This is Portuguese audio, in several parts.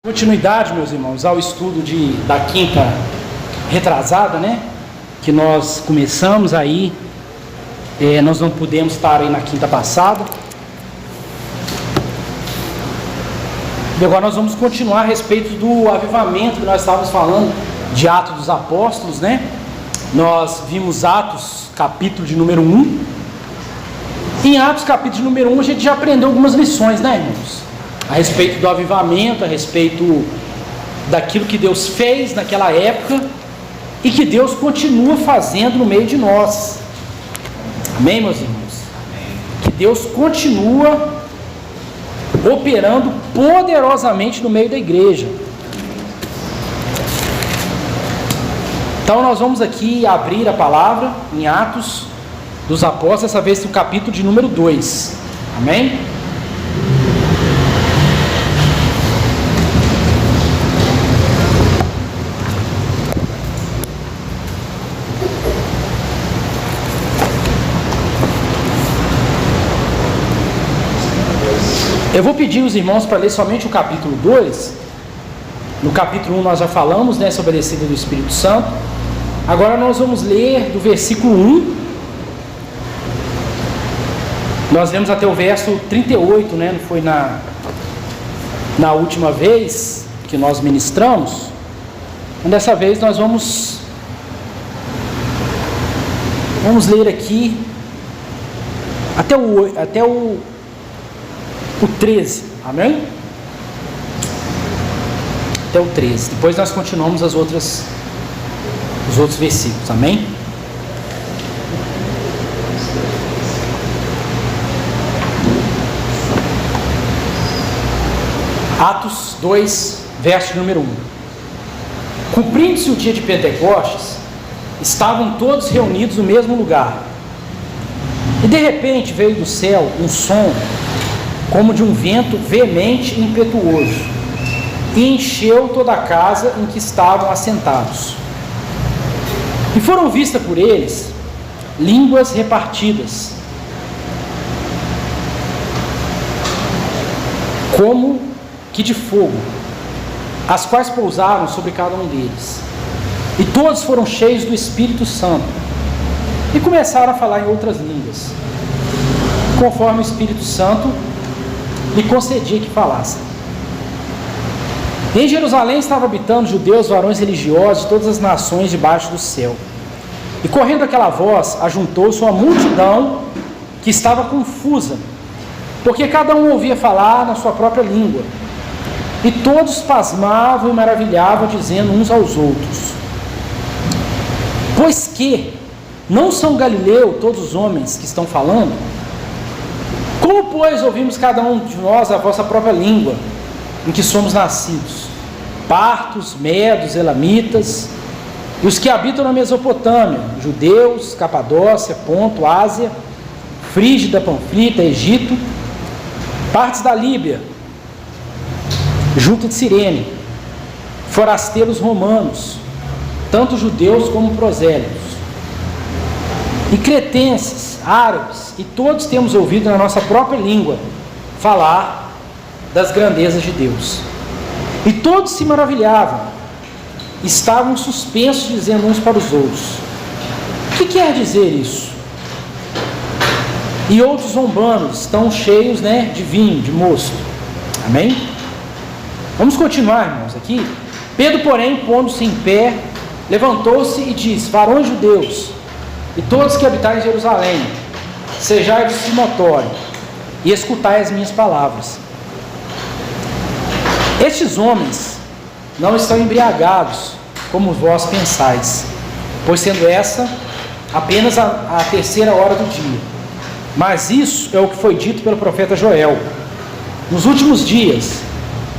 Continuidade, meus irmãos, ao estudo da quinta retrasada, né? Que nós começamos aí, nós não pudemos estar aí na quinta passada. E agora nós vamos continuar a respeito do avivamento que nós estávamos falando, de Atos dos Apóstolos, né? Nós vimos Atos, capítulo de número 1. Em Atos, capítulo de número 1, a gente já aprendeu algumas lições, né, irmãos? A respeito do avivamento, a respeito daquilo que Deus fez naquela época e que Deus continua fazendo no meio de nós. Amém, meus irmãos? Amém. Que Deus continua operando poderosamente no meio da igreja. Então nós vamos aqui abrir a palavra em Atos dos Apóstolos, dessa vez no capítulo de número 2. Amém? Eu vou pedir os irmãos para ler somente o capítulo 2. No capítulo 1 nós já falamos, né, sobre a descida do Espírito Santo. Agora nós vamos ler do versículo 1. Nós lemos até o verso 38, né? Não foi na última vez que nós ministramos. Então, dessa vez nós vamos ler aqui até o 13, amém? Até o 13. Depois nós continuamos os outros versículos, amém? Atos 2, verso número 1. Cumprindo-se o dia de Pentecostes, estavam todos reunidos no mesmo lugar. E de repente veio do céu um som como de um vento veemente e impetuoso, e encheu toda a casa em que estavam assentados. E foram vistas por eles línguas repartidas, como que de fogo, as quais pousaram sobre cada um deles. E todos foram cheios do Espírito Santo, e começaram a falar em outras línguas, conforme o Espírito Santo lhe concedia que falassem. Em Jerusalém estavam habitando judeus, varões religiosos de todas as nações debaixo do céu. E correndo aquela voz, ajuntou-se uma multidão que estava confusa, porque cada um ouvia falar na sua própria língua. E todos pasmavam e maravilhavam, dizendo uns aos outros: pois que não são Galileu todos os homens que estão falando? Como, pois, ouvimos cada um de nós a vossa própria língua, em que somos nascidos? Partos, medos, elamitas, e os que habitam na Mesopotâmia, judeus, Capadócia, Ponto, Ásia, Frígida, Panfilita, Egito, partes da Líbia, junto de Cirene, forasteiros romanos, tanto judeus como prosélitos, e cretenses, árabes, e todos temos ouvido na nossa própria língua falar das grandezas de Deus. E todos se maravilhavam, estavam suspensos, dizendo uns para os outros: o que quer dizer isso? E outros zombando, estão cheios, né, de vinho, de mosto. Amém? Vamos continuar, irmãos, aqui. Pedro, porém, pondo-se em pé, levantou-se e disse: varões judeus, e todos que habitais em Jerusalém, sejai notório e escutai as minhas palavras. Estes homens não estão embriagados, como vós pensais, pois sendo essa apenas a terceira hora do dia. Mas isso é o que foi dito pelo profeta Joel: nos últimos dias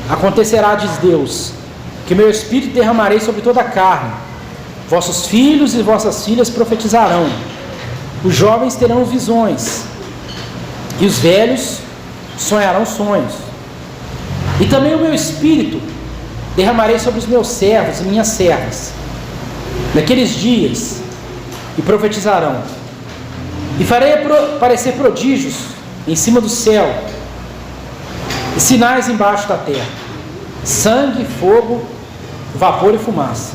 acontecerá, diz Deus, que meu espírito derramarei sobre toda a carne. Vossos filhos e vossas filhas profetizarão, os jovens terão visões, e os velhos sonharão sonhos. E também o meu espírito derramarei sobre os meus servos e minhas servas naqueles dias, e profetizarão. E farei aparecer prodígios em cima do céu, e sinais embaixo da terra: sangue, fogo, vapor e fumaça.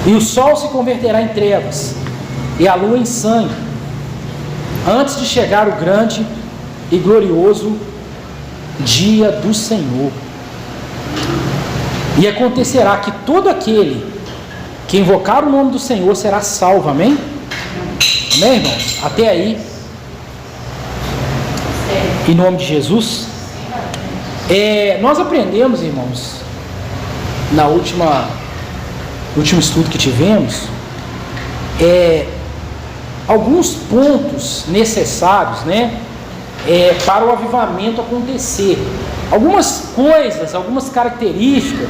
E o sol se converterá em trevas, e a lua em sangue, antes de chegar o grande e glorioso dia do Senhor. E acontecerá que todo aquele que invocar o nome do Senhor será salvo. Amém? Amém, irmãos? Até aí, em nome de Jesus. Nós aprendemos, irmãos, no último estudo que tivemos, alguns pontos necessários, né, para o avivamento acontecer. Algumas coisas, algumas características,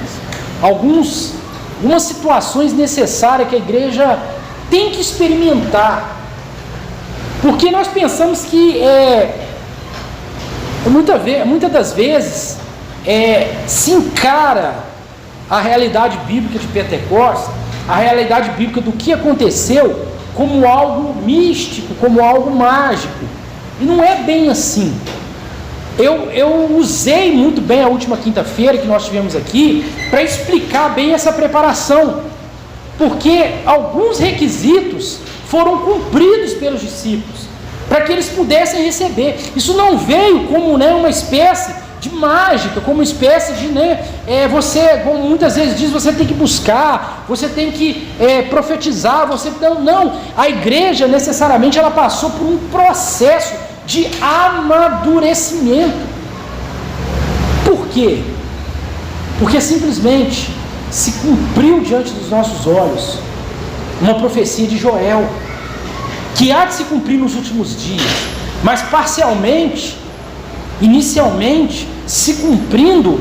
algumas situações necessárias que a igreja tem que experimentar. Porque nós pensamos que muitas das vezes se encara a realidade bíblica de Pentecostes, a realidade bíblica do que aconteceu, como algo místico, como algo mágico. E não é bem assim. Eu usei muito bem a última quinta-feira que nós tivemos aqui para explicar bem essa preparação, porque alguns requisitos foram cumpridos pelos discípulos para que eles pudessem receber. Isso não veio como, né, uma espécie de mágica, como uma espécie de, você, como muitas vezes diz, você tem que buscar, você tem que profetizar, não, a igreja necessariamente ela passou por um processo de amadurecimento. Por quê? Porque simplesmente se cumpriu diante dos nossos olhos uma profecia de Joel, que há de se cumprir nos últimos dias, mas parcialmente, inicialmente, se cumprindo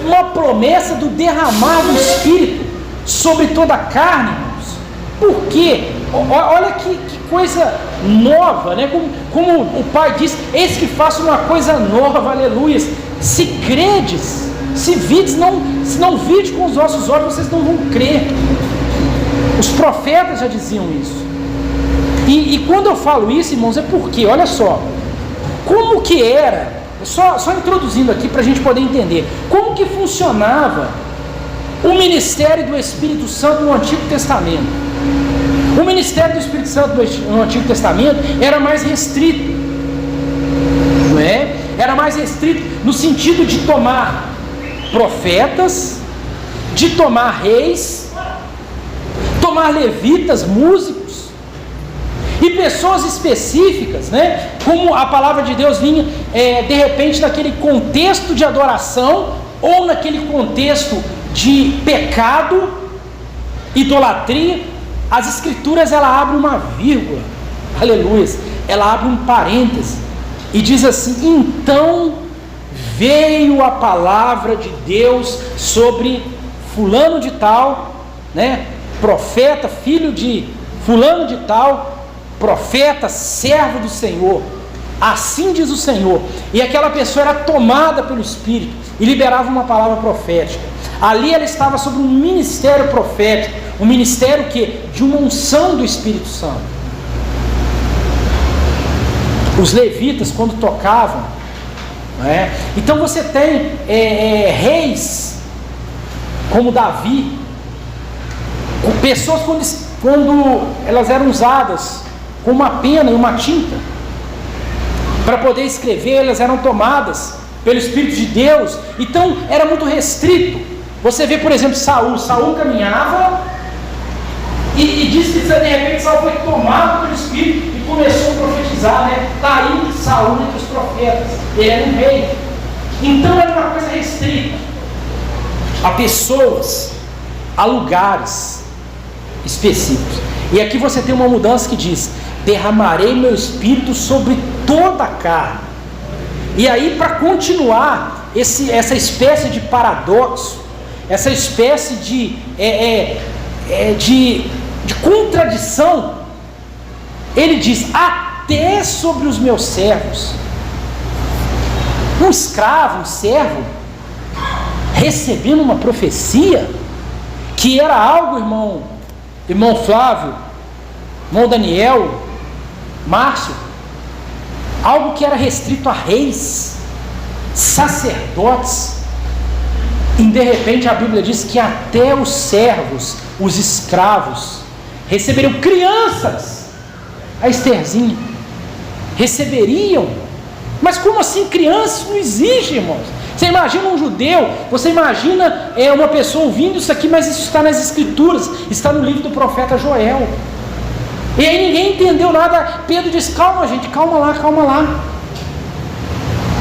uma promessa do derramar do Espírito sobre toda a carne, irmãos. Por quê? Olha que coisa nova, né? Como o Pai diz: eis que faço uma coisa nova, aleluia. Se credes, se não vides com os vossos olhos, vocês não vão crer. Os profetas já diziam isso. E quando eu falo isso, irmãos, é porque, olha só, como que era, só introduzindo aqui para a gente poder entender, como que funcionava o ministério do Espírito Santo no Antigo Testamento. O ministério do Espírito Santo no Antigo Testamento era mais restrito, não é? Era mais restrito no sentido de tomar profetas, de tomar reis, tomar levitas, músicos, e pessoas específicas, né? Como a palavra de Deus vinha, de repente, naquele contexto de adoração, ou naquele contexto de pecado, idolatria, as escrituras, ela abre uma vírgula, aleluia, ela abre um parêntese, e diz assim: então veio a palavra de Deus sobre fulano de tal, né? Profeta, filho de fulano de tal, profeta, servo do Senhor, assim diz o Senhor. E aquela pessoa era tomada pelo Espírito e liberava uma palavra profética. Ali ela estava sobre um ministério profético, um ministério de uma unção do Espírito Santo. Os levitas, quando tocavam, né? Então você tem reis como Davi, pessoas quando elas eram usadas com uma pena e uma tinta para poder escrever, elas eram tomadas pelo Espírito de Deus. Então era muito restrito. Você vê, por exemplo, Saul caminhava e diz que de repente Saul foi tomado pelo Espírito e começou a profetizar, né? Está aí Saul entre os profetas, ele era um rei. Então era uma coisa restrita a pessoas, a lugares específicos. E aqui você tem uma mudança que diz: derramarei meu Espírito sobre toda a carne. E aí, para continuar essa espécie de paradoxo, essa espécie de contradição, ele diz: até sobre os meus servos. Um escravo, um servo, recebendo uma profecia, que era algo, irmão Flávio, irmão Daniel, Márcio, algo que era restrito a reis, sacerdotes, e de repente a Bíblia diz que até os servos, os escravos, receberiam crianças. A Estherzinha, receberiam. Mas como assim crianças? Não existe, irmãos. Você imagina um judeu, você imagina uma pessoa ouvindo isso aqui, mas isso está nas Escrituras, está no livro do profeta Joel. E aí ninguém entendeu nada. Pedro diz: calma, gente, calma lá, calma lá.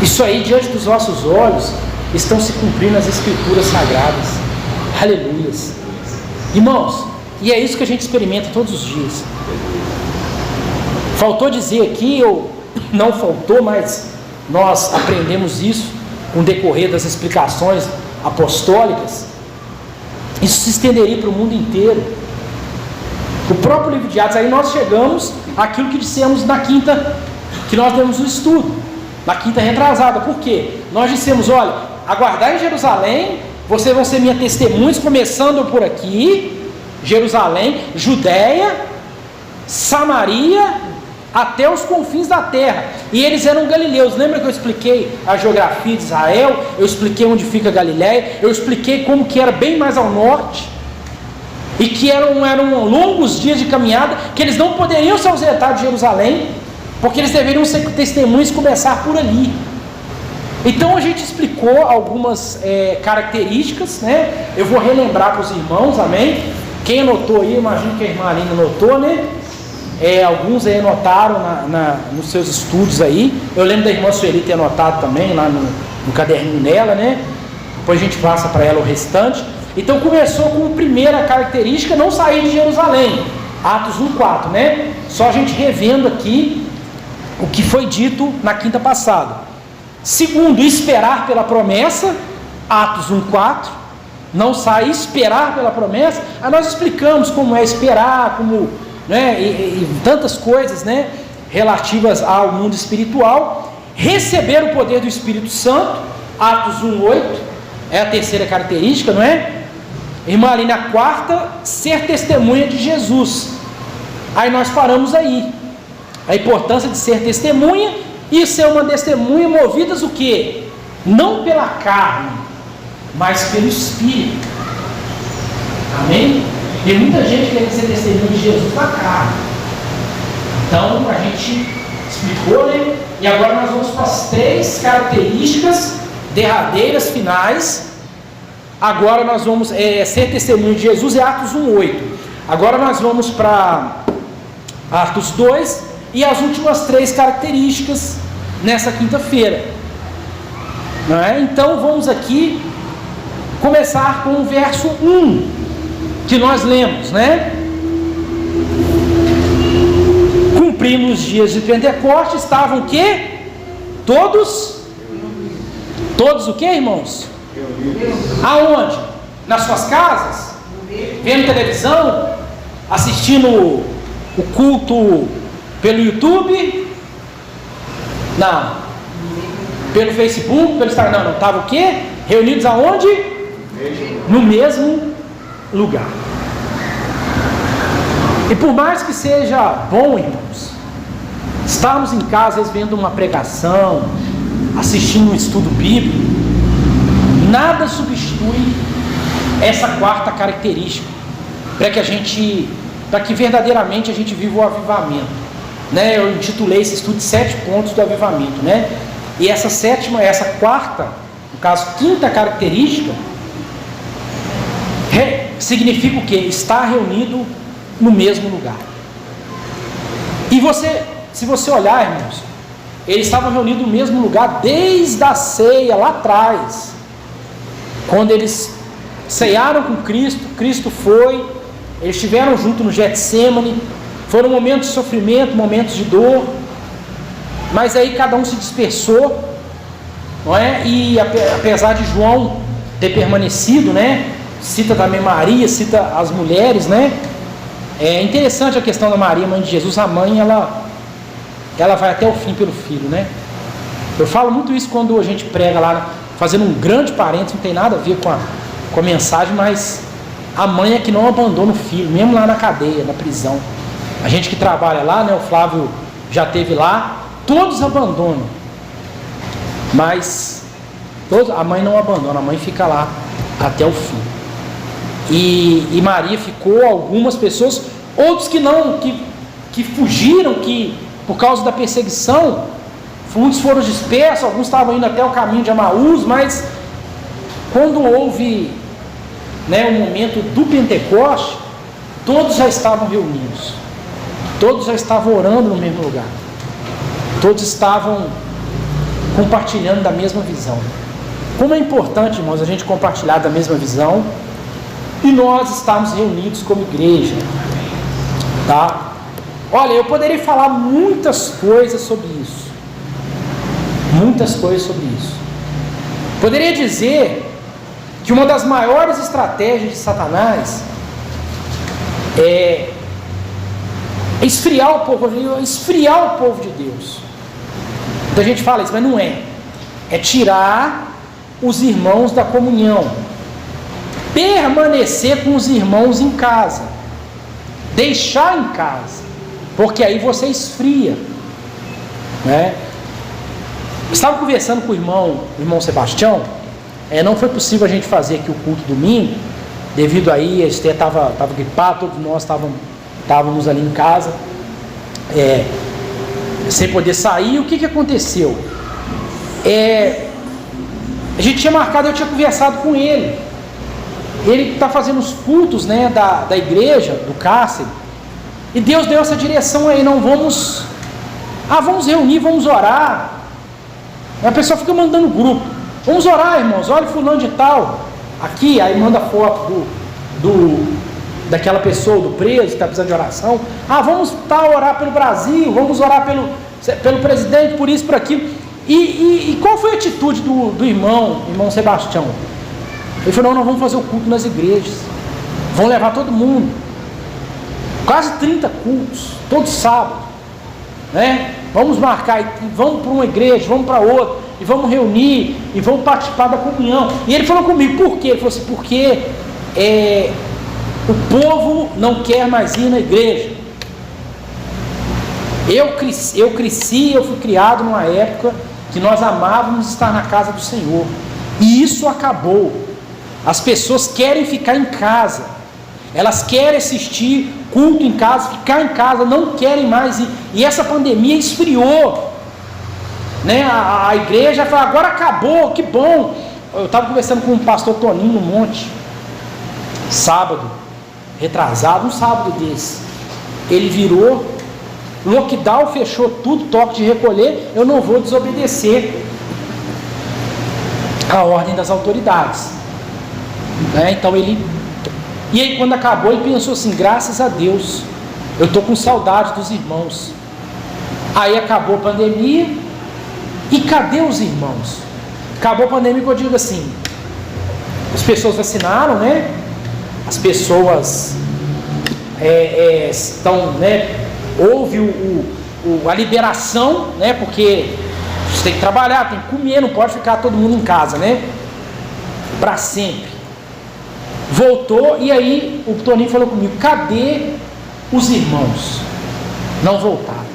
Isso aí, diante dos nossos olhos, estão se cumprindo as Escrituras sagradas. Aleluias. Irmãos, e é isso que a gente experimenta todos os dias. Faltou dizer aqui, ou não faltou, mas nós aprendemos isso com o decorrer das explicações apostólicas. Isso se estenderia para o mundo inteiro. O próprio livro de Atos, aí nós chegamos àquilo que dissemos na quinta, que nós demos o estudo, na quinta retrasada. Por quê? Nós dissemos: olha, aguardar em Jerusalém, vocês vão ser minhas testemunhas, começando por aqui, Jerusalém, Judéia, Samaria, até os confins da terra. E eles eram galileus. Lembra que eu expliquei a geografia de Israel? Eu expliquei onde fica Galiléia, eu expliquei como que era bem mais ao norte, e que eram longos dias de caminhada, que eles não poderiam se ausentar de Jerusalém, porque eles deveriam ser testemunhas e começar por ali. Então a gente explicou algumas características, né? Eu vou relembrar para os irmãos, amém? Quem anotou aí, imagino que a irmã Aline anotou, né? Alguns aí anotaram nos seus estudos aí. Eu lembro da irmã Sueli ter anotado também lá no caderninho dela, né? Depois a gente passa para ela o restante. Então começou com a primeira característica: não sair de Jerusalém, Atos 1:4, né? Só a gente revendo aqui o que foi dito na quinta passada. Segundo, esperar pela promessa, Atos 1:4, não sair, esperar pela promessa. Aí nós explicamos como é esperar, como, né, e tantas coisas, né, relativas ao mundo espiritual. Receber o poder do Espírito Santo, Atos 1:8, é a terceira característica, não é? Irmã Aline, a quarta, ser testemunha de Jesus. Aí nós paramos aí. A importância de ser testemunha, e ser uma testemunha movidas o quê? Não pela carne, mas pelo Espírito. Amém? Tem muita gente querendo ser testemunha de Jesus na carne. Então a gente explicou, né? E agora nós vamos para as três características derradeiras, finais. Agora nós vamos ser testemunho de Jesus, é Atos 1:8. Agora nós vamos para Atos 2 e as últimas três características nessa quinta-feira, não é? Então vamos aqui começar com o verso 1 que nós lemos, né? Cumprindo os dias de Pentecostes, estavam o quê? Todos o quê, irmãos? Aonde? Nas suas casas? Vendo televisão? Assistindo o culto pelo YouTube? Não. Pelo Facebook? Pelo Instagram? Não. Estava o quê? Reunidos aonde? No mesmo lugar. E por mais que seja bom, irmãos, estarmos em casa vendo uma pregação, assistindo um estudo bíblico, nada substitui essa quarta característica para que verdadeiramente a gente viva o avivamento, né? Eu intitulei esse estudo de 7 pontos do avivamento, né? E essa quarta, no caso quinta característica, significa o quê? Estar reunido no mesmo lugar. E se você olhar, irmãos, eles estavam reunidos no mesmo lugar desde a ceia lá atrás, quando eles cearam com Cristo. Cristo foi, eles estiveram juntos no Getsemane, foram momentos de sofrimento, momentos de dor, mas aí cada um se dispersou, não é? E apesar de João ter permanecido, né? Cita também Maria, cita as mulheres, né? É interessante a questão da Maria, mãe de Jesus. A mãe, ela vai até o fim pelo filho, né? Eu falo muito isso quando a gente prega lá, fazendo um grande parênteses, não tem nada a ver com a mensagem, mas a mãe é que não abandona o filho, mesmo lá na cadeia, na prisão. A gente que trabalha lá, né? O Flávio já esteve lá, todos abandonam, mas A mãe não abandona, a mãe fica lá até o fim. E Maria ficou, algumas pessoas, outros que não, que fugiram, que por causa da perseguição, muitos foram dispersos, alguns estavam indo até o caminho de Emaús, mas quando houve, o momento do Pentecoste, todos já estavam reunidos, todos já estavam orando no mesmo lugar, todos estavam compartilhando da mesma visão. Como é importante, irmãos, a gente compartilhar da mesma visão e nós estarmos reunidos como igreja, tá? Olha, eu poderia falar muitas coisas sobre isso, poderia dizer que uma das maiores estratégias de Satanás é esfriar o povo de Deus. Então a gente fala isso, mas não é. É tirar os irmãos da comunhão, permanecer com os irmãos em casa, deixar em casa, porque aí você esfria, né? Estava conversando com o irmão Sebastião. Não foi possível a gente fazer aqui o culto domingo, devido aí, Esther estava gripado, todos nós estávamos ali em casa, sem poder sair. O que aconteceu? A gente tinha marcado, eu tinha conversado com ele. Ele está fazendo os cultos, da igreja, do cárcere, e Deus deu essa direção aí, vamos reunir, vamos orar. A pessoa fica mandando grupo, vamos orar, irmãos, olha fulano de tal, aqui, aí manda foto daquela pessoa, do preso que está precisando de oração. Vamos orar pelo Brasil, vamos orar pelo presidente, por isso, por aquilo. E qual foi a atitude do irmão Sebastião? Ele falou: não, nós vamos fazer o culto nas igrejas, vamos levar todo mundo, quase 30 cultos, todo sábado, vamos marcar, vamos para uma igreja, vamos para outra, e vamos reunir, e vamos participar da comunhão. E ele falou comigo: por quê? Ele falou assim: porque o povo não quer mais ir na igreja. Eu fui criado numa época que nós amávamos estar na casa do Senhor, e isso acabou. As pessoas querem ficar em casa, elas querem assistir culto em casa, ficar em casa, não querem mais ir. E essa pandemia esfriou, a igreja falou: agora acabou, que bom. Eu estava conversando com o pastor Toninho no Monte, sábado retrasado, um sábado desse, ele virou, lockdown, fechou tudo, toque de recolher, eu não vou desobedecer a ordem das autoridades, então e aí quando acabou, ele pensou assim: graças a Deus, eu estou com saudade dos irmãos. Aí acabou a pandemia, e cadê os irmãos? Acabou a pandemia, que eu digo assim, as pessoas vacinaram, as pessoas estão, houve a liberação, porque você tem que trabalhar, tem que comer, não pode ficar todo mundo em casa, para sempre. Voltou, e aí o Toninho falou comigo: cadê os irmãos? Não voltaram.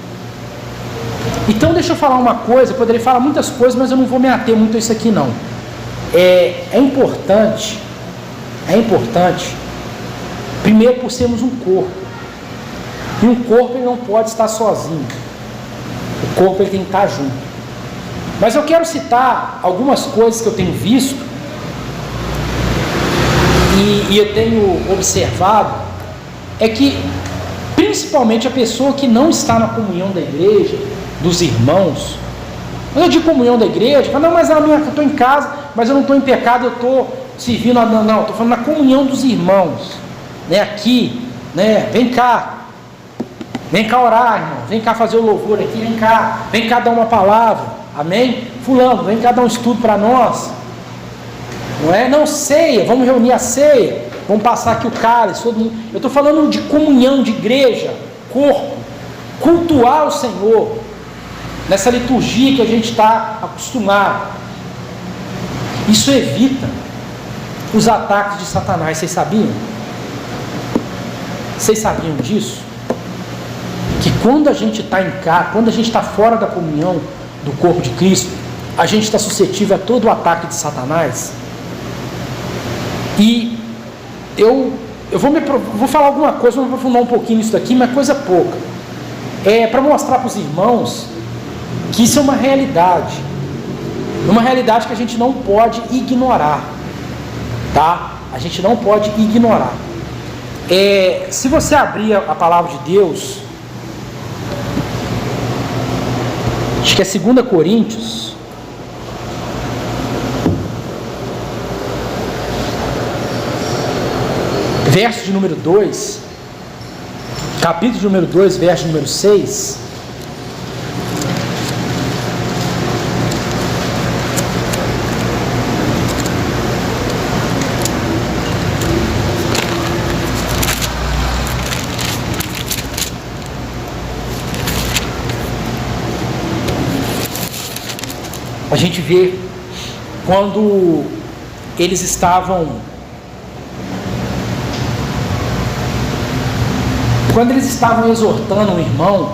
Então deixa eu falar uma coisa, eu poderia falar muitas coisas, mas eu não vou me ater muito a isso aqui não. É importante, primeiro, por sermos um corpo, e um corpo ele não pode estar sozinho, o corpo ele tem que estar junto. Mas eu quero citar algumas coisas que eu tenho visto, e eu tenho observado, que principalmente a pessoa que não está na comunhão da igreja, dos irmãos, quando eu digo comunhão da igreja, fala: não, mas eu estou em casa, mas eu não estou em pecado, eu estou servindo, não, estou falando na comunhão dos irmãos, aqui, vem cá orar, irmão, vem cá fazer o louvor aqui, vem cá dar uma palavra, amém? Fulano, vem cá dar um estudo para nós, não ceia, vamos reunir a ceia, vamos passar aqui o cálice, todo mundo. Eu estou falando de comunhão, de igreja, corpo, cultuar o Senhor, nessa liturgia que a gente está acostumado. Isso evita os ataques de Satanás. Vocês sabiam? Vocês sabiam disso? Que quando a gente está em casa, quando a gente está fora da comunhão do corpo de Cristo, a gente está suscetível a todo o ataque de Satanás. E eu vou falar alguma coisa, vou aprofundar um pouquinho nisso daqui, mas coisa pouca. Para mostrar para os irmãos que isso é uma realidade que a gente não pode ignorar, tá? A gente não pode ignorar. Se você abrir a palavra de Deus, acho que é 2 Coríntios, verso de número 2, capítulo de número 2, verso de número 6. A gente vê quando eles estavam exortando um irmão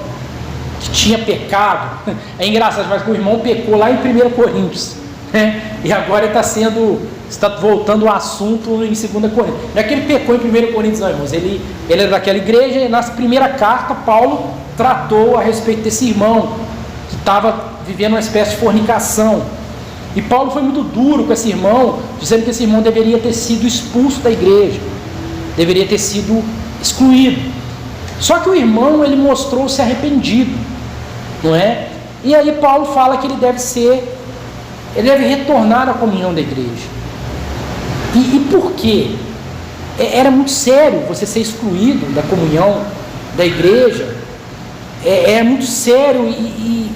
que tinha pecado. É engraçado, mas o irmão pecou lá em 1 Coríntios, né? E agora está voltando o assunto em 2 Coríntios. Não é que ele pecou em 1 Coríntios, não, irmãos. Ele era daquela igreja, e na primeira carta Paulo tratou a respeito desse irmão que estava vivendo uma espécie de fornicação. E Paulo foi muito duro com esse irmão, dizendo que esse irmão deveria ter sido expulso da igreja, deveria ter sido excluído. Só que o irmão, ele mostrou-se arrependido, não é? E aí Paulo fala que ele deve retornar à comunhão da igreja. E por quê? Era muito sério você ser excluído da comunhão da igreja. É muito sério e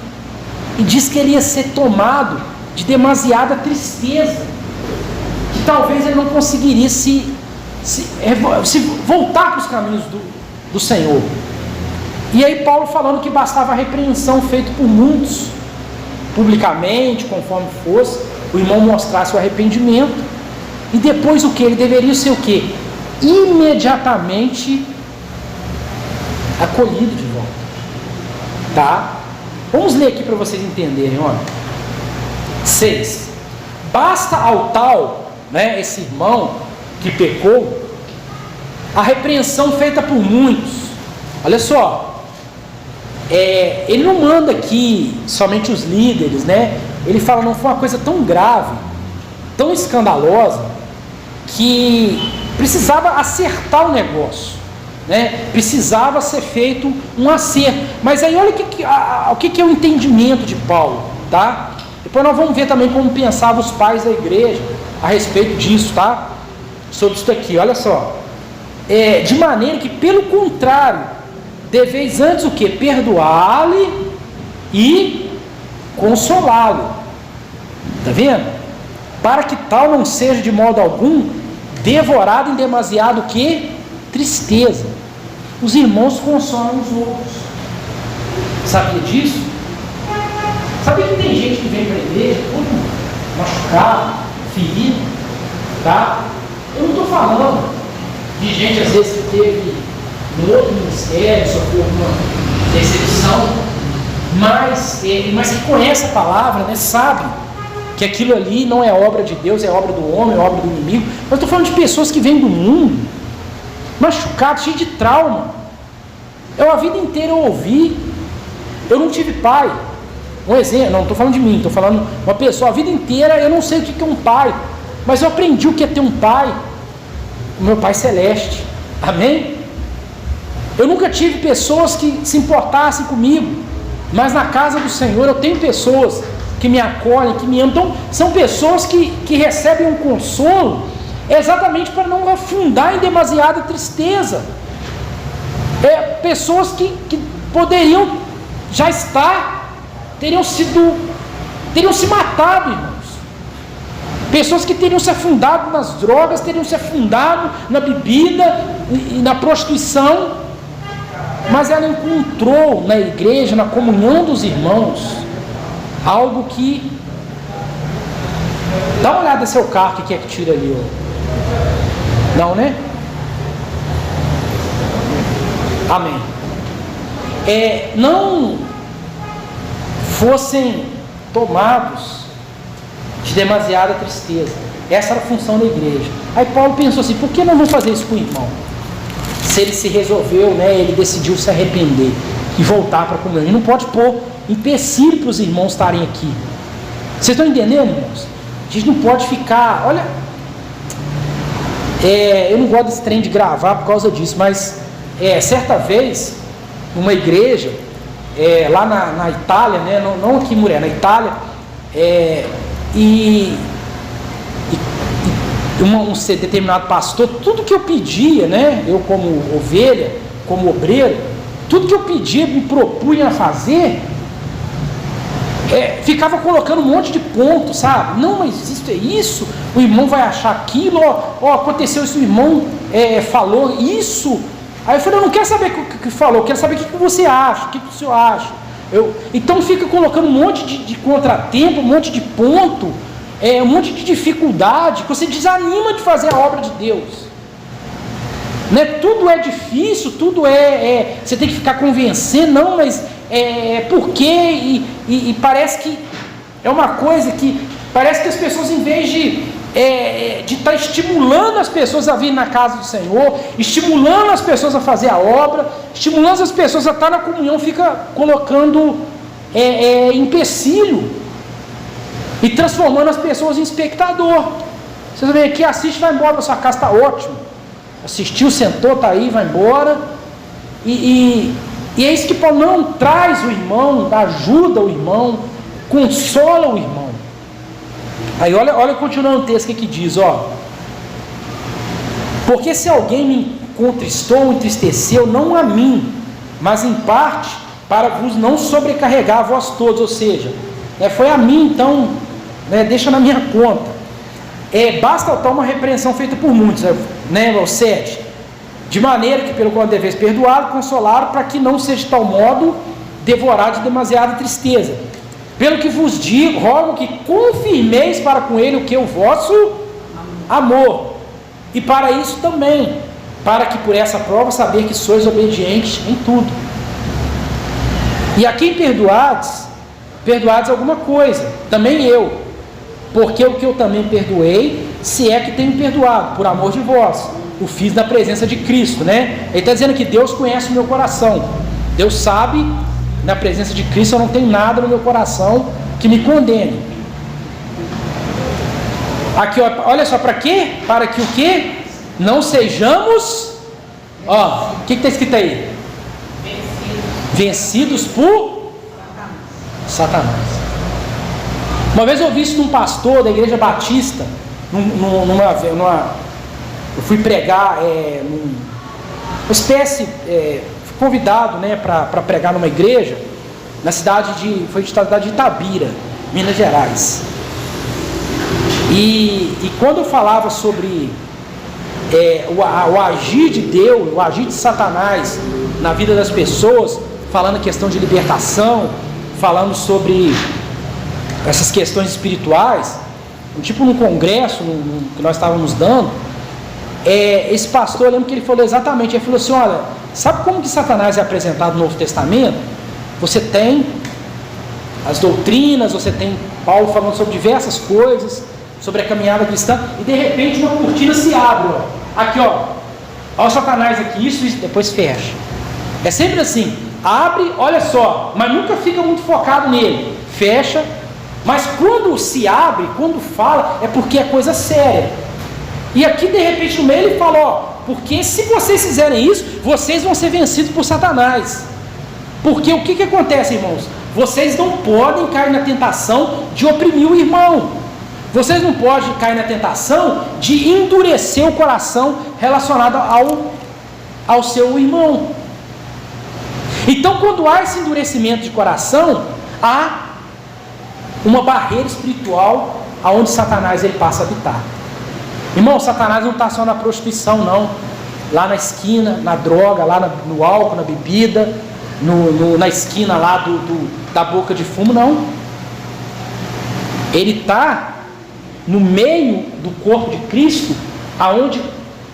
diz que ele ia ser tomado de demasiada tristeza, que talvez ele não conseguiria se voltar para os caminhos do Senhor. E aí Paulo falando que bastava a repreensão feita por muitos, publicamente, conforme fosse, o irmão mostrasse o arrependimento, e depois o que? Ele deveria ser o que? Imediatamente acolhido de volta. Tá? Vamos ler aqui para vocês entenderem, olha. 6. Basta ao tal, né, esse irmão que pecou, a repreensão feita por muitos. Olha só, ele não manda aqui somente os líderes, né? Ele fala, não foi uma coisa tão grave, tão escandalosa, que precisava acertar o negócio, né? Precisava ser feito um acerto. Mas aí olha o que é o entendimento de Paulo, tá? Depois nós vamos ver também como pensavam os pais da igreja a respeito disso, tá? Sobre isso aqui, olha só. De maneira que, pelo contrário, deveis antes o que? Perdoá-lo e consolá-lo. Está vendo? Para que tal não seja de modo algum devorado em demasiado o que? Tristeza. Os irmãos consolam os outros. Sabia disso? Sabia que tem gente que vem para a igreja todo machucado, ferido, tá? Eu não estou falando de gente às vezes que teve um outro ministério, sofreu uma decepção, mas que conhece a palavra, né, sabe que aquilo ali não é obra de Deus, é obra do homem, é obra do inimigo. Mas eu estou falando de pessoas que vêm do mundo machucadas, cheias de trauma. A vida inteira eu ouvi, eu não tive pai. Um exemplo, não estou falando de mim, estou falando uma pessoa, a vida inteira eu não sei o que é um pai, mas eu aprendi o que é ter um pai, o meu Pai Celeste, amém? Eu nunca tive pessoas que se importassem comigo, mas na casa do Senhor eu tenho pessoas que me acolhem, que me amam. Então são pessoas que recebem um consolo exatamente para não afundar em demasiada tristeza. Pessoas que poderiam já teriam se matado, irmãos. Pessoas que teriam se afundado nas drogas, teriam se afundado na bebida e na prostituição, mas ela encontrou na igreja, na comunhão dos irmãos, algo que... Dá uma olhada no seu carro, que é que tira ali, ó. Não, né? Amém. Não fossem tomados de demasiada tristeza. Essa era a função da igreja. Aí Paulo pensou assim, por que não vou fazer isso com o irmão? Se ele se resolveu, né, ele decidiu se arrepender e voltar para a comunhão. Ele não pode pôr empecilho para os irmãos estarem aqui. Vocês estão entendendo, irmãos? A gente não pode ficar, olha, eu não gosto desse trem de gravar por causa disso, mas certa vez, numa igreja, lá na Itália, né, não aqui em Muré, na Itália, um determinado pastor, tudo que eu pedia, né, eu como ovelha, como obreiro, tudo que eu pedia, me propunha a fazer, ficava colocando um monte de pontos, sabe? Não, mas isso é isso, o irmão vai achar aquilo, aconteceu isso, o irmão falou isso. Aí eu falei, eu não quero saber o que falou, eu quero saber o que você acha, o que o senhor acha. Então fica colocando um monte de contratempo, um monte de ponto, um monte de dificuldade, que você desanima de fazer a obra de Deus. Né? Tudo é difícil, tudo você tem que ficar convencendo, não, mas por quê? E parece que é uma coisa que parece que as pessoas, em vez de estar estimulando as pessoas a vir na casa do Senhor, estimulando as pessoas a fazer a obra, estimulando as pessoas a estar na comunhão, fica colocando empecilho e transformando as pessoas em espectador. Você vem aqui, assiste, vai embora, a sua casa está ótimo, assistiu, sentou, está aí, vai embora. E é isso que Paulo não traz o irmão, ajuda o irmão, consola o irmão. Aí olha continuando o texto que diz, porque se alguém me contristou ou entristeceu, não a mim, mas em parte para vos não sobrecarregar a vós todos, ou seja, foi a mim, então deixa na minha conta. Basta tal uma repreensão feita por muitos, né, o 7, de maneira que pelo qual deveis perdoar, consolar, para que não seja de tal modo devorado de demasiada tristeza. Pelo que vos digo, rogo que confirmeis para com ele o que o vosso amor, e para isso também, para que por essa prova saber que sois obedientes em tudo. E a quem perdoados alguma coisa, também eu, porque o que eu também perdoei, se é que tenho perdoado, por amor de vós, o fiz na presença de Cristo, né? Ele está dizendo que Deus conhece o meu coração, Deus sabe. Na presença de Cristo eu não tenho nada no meu coração que me condene. Aqui, olha só, para quê? Para que o quê? Não sejamos, o que está escrito aí? Vencidos por Satanás. Uma vez eu vi isso num pastor da igreja batista, eu fui pregar numa espécie, convidado, né, para pregar numa igreja na cidade de Itabira, Minas Gerais. E quando eu falava sobre o agir de Deus, o agir de Satanás na vida das pessoas, falando questão de libertação, falando sobre essas questões espirituais, tipo num congresso que nós estávamos dando, esse pastor, eu lembro que ele falou exatamente, ele falou assim, olha, sabe como que Satanás é apresentado no Novo Testamento? Você tem as doutrinas, você tem Paulo falando sobre diversas coisas, sobre a caminhada cristã, e de repente uma cortina se abre, aqui, olha o Satanás aqui, isso, depois fecha. É sempre assim, abre, olha só, mas nunca fica muito focado nele, fecha, mas quando se abre, quando fala, é porque é coisa séria. E aqui de repente no meio ele fala, porque se vocês fizerem isso, vocês vão ser vencidos por Satanás. Porque o que acontece, irmãos? Vocês não podem cair na tentação de oprimir o irmão. Vocês não podem cair na tentação de endurecer o coração relacionado ao seu irmão. Então, quando há esse endurecimento de coração, há uma barreira espiritual aonde Satanás ele passa a habitar. Irmão, Satanás não está só na prostituição, não. Lá na esquina, na droga, lá no álcool, na bebida, na esquina lá da boca de fumo, não. Ele está no meio do corpo de Cristo,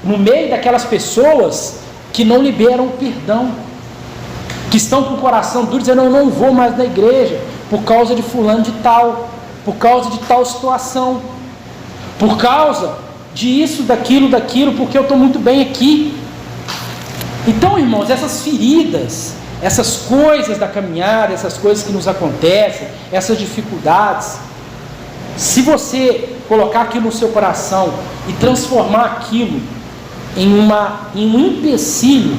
no meio daquelas pessoas que não liberam o perdão, que estão com o coração duro, dizendo, eu não vou mais na igreja, por causa de fulano de tal. por causa de tal situação, por causa disso, daquilo, porque eu estou muito bem aqui. Então, irmãos, essas feridas, essas coisas da caminhada, essas coisas que nos acontecem, essas dificuldades, se você colocar aquilo no seu coração e transformar aquilo em um empecilho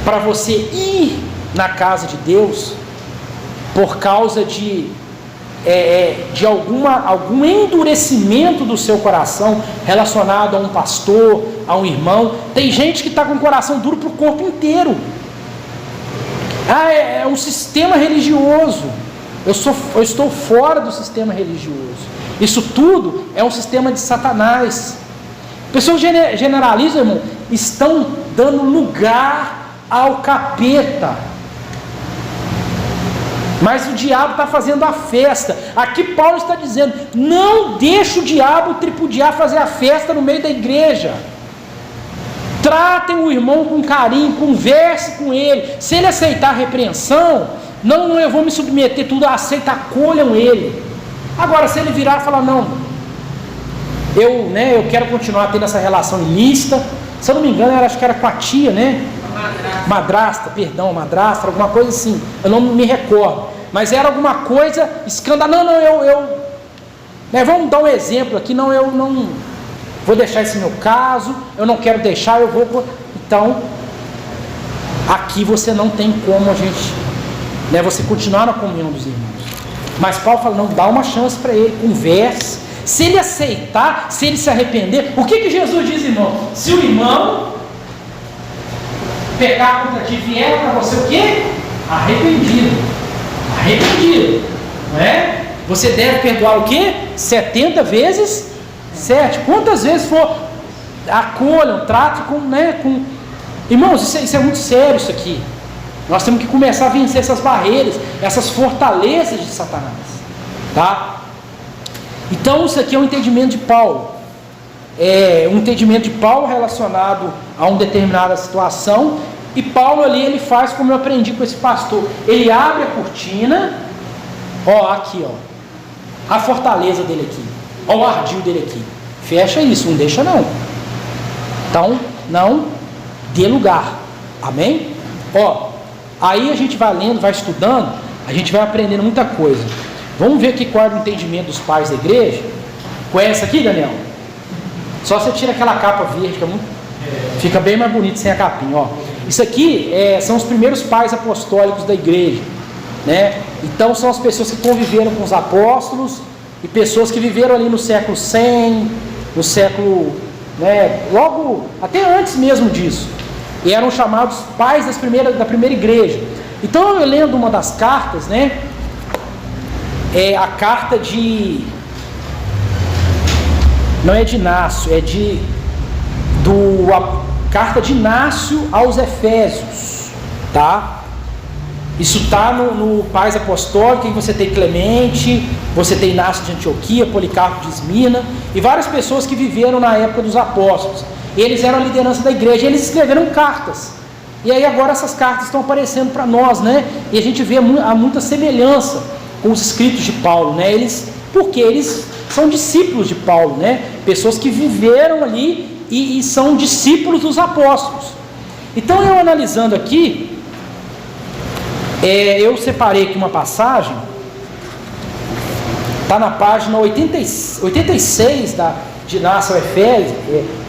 para você ir na casa de Deus, por causa de algum endurecimento do seu coração relacionado a um pastor, a um irmão. Tem gente que está com o coração duro para o corpo inteiro. É um sistema religioso. Eu estou fora do sistema religioso. Isso tudo é um sistema de Satanás. Pessoas que generalizam, irmão, estão dando lugar ao capeta. Mas o diabo está fazendo a festa. Aqui Paulo está dizendo: não deixe o diabo tripudiar, fazer a festa no meio da igreja. Tratem o irmão com carinho, converse com ele. Se ele aceitar a repreensão, não, eu vou me submeter, tudo aceita, acolham ele. Agora, se ele virar e falar: não, eu quero continuar tendo essa relação ilícita, se eu não me engano, eu acho que era com a tia, né? Madrasta, alguma coisa assim, eu não me recordo, mas era alguma coisa escandalosa. Vamos dar um exemplo aqui, eu não vou deixar esse meu caso, eu não quero deixar, então, aqui você não tem como você continuar na comunhão dos irmãos. Mas Paulo fala: não, dá uma chance para ele, converse, se ele aceitar, se ele se arrepender. O que Jesus diz, irmão? Se o irmão pecar contra ti, vier para você o quê? Arrependido, não é? Você deve perdoar o quê? 70 vezes 7, quantas vezes for. Acolham, tratem com... Irmãos, isso é muito sério, isso aqui. Nós temos que começar a vencer essas barreiras, essas fortalezas de Satanás, tá? Então isso aqui é um entendimento de Paulo, um entendimento de Paulo relacionado a uma determinada situação. E Paulo ali, ele faz como eu aprendi com esse pastor: ele abre a cortina, aqui, a fortaleza dele aqui, o ardil dele aqui, fecha isso, não deixa não. Então, não dê lugar, amém? Aí a gente vai lendo, vai estudando, a gente vai aprendendo muita coisa. Vamos ver aqui qual é o entendimento dos pais da igreja. Conhece aqui, Daniel? Só você tira aquela capa verde, fica bem mais bonito sem a capinha, Isso aqui são os primeiros pais apostólicos da igreja, né? Então são as pessoas que conviveram com os apóstolos e pessoas que viveram ali no século 100, no século, logo até antes mesmo disso, e eram chamados pais da primeira igreja. Então, eu lendo uma das cartas, a carta não é de Inácio, carta de Inácio aos Efésios, tá? Isso está no Pais Apostólicos, que você tem Clemente, você tem Inácio de Antioquia, Policarpo de Esmirna, e várias pessoas que viveram na época dos apóstolos. Eles eram a liderança da igreja, e eles escreveram cartas. E aí agora essas cartas estão aparecendo para nós, E a gente vê há muita semelhança com os escritos de Paulo, porque eles são discípulos de Paulo, Pessoas que viveram ali e são discípulos dos apóstolos. Então, eu analisando aqui, eu separei aqui uma passagem, está na página 86 de Inácio ao Efésios,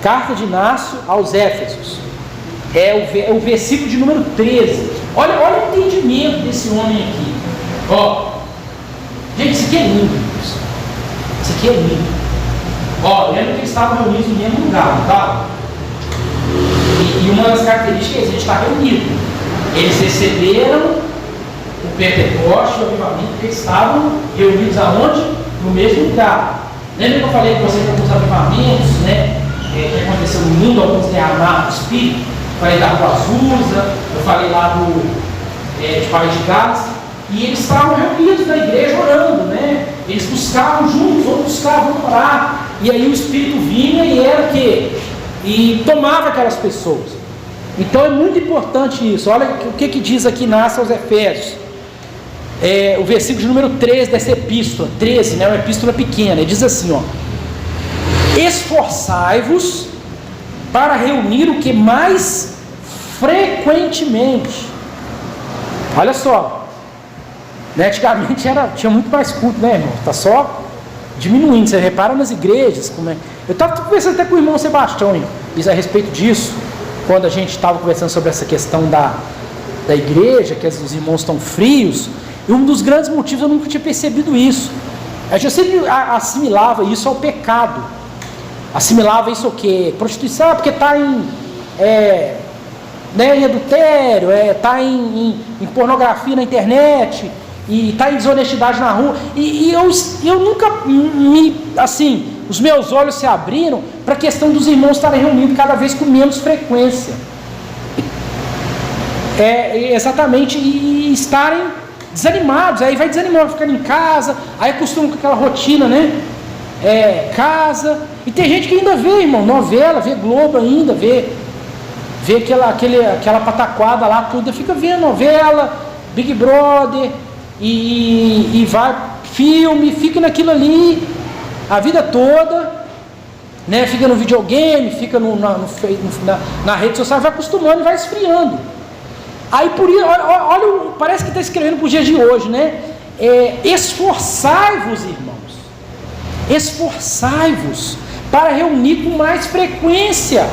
carta de Inácio aos Éfesos, o versículo de número 13. Olha o entendimento desse homem aqui. Gente, isso aqui é lindo. Isso aqui é lindo. Lembra que eles estavam reunidos no mesmo lugar, não tá? E uma das características é a gente está reunido. Eles receberam o Pentecoste, o avivamento, porque estavam reunidos aonde? No mesmo lugar. Lembra que eu falei com vocês de alguns avivamentos, que aconteceu no mundo, alguns derramaram o Espírito? Falei da Rua Azusa, eu falei lá de País de Gás, e eles estavam reunidos na igreja orando, Eles buscavam juntos, vamos buscar, vamos orar. E aí o Espírito vinha e tomava aquelas pessoas. Então é muito importante isso. Olha o que diz aqui Inácio aos Efésios. o versículo de número 13 dessa epístola, 13, né, uma epístola pequena, ele diz assim, ó: esforçai-vos para reunir o que mais frequentemente. Olha só, né, antigamente tinha muito mais culto, né, irmão? Está só diminuindo. Você repara nas igrejas como é. Eu estava conversando até com o irmão Sebastião a respeito disso, quando a gente estava conversando sobre essa questão da igreja, que os irmãos estão frios. E um dos grandes motivos, eu nunca tinha percebido isso, a gente sempre assimilava isso ao pecado. Assimilava isso o quê? Prostituição, porque está em adultério, está em pornografia na internet, e está em desonestidade na rua. E eu nunca os meus olhos se abriram para a questão dos irmãos estarem reunidos cada vez com menos frequência. Exatamente, e estarem desanimados. Aí vai desanimando, ficando em casa, aí acostumam com aquela rotina, né? Casa. E tem gente que ainda vê, irmão, novela, vê Globo ainda, vê aquela pataquada lá, tudo, fica vendo novela, Big Brother, e vai, filme, fica naquilo ali a vida toda, né? Fica no videogame, fica na rede social, vai acostumando e vai esfriando. Aí por isso, olha, parece que está escrevendo para os dias de hoje, né? Esforçai-vos, irmãos, esforçai-vos para reunir com mais frequência.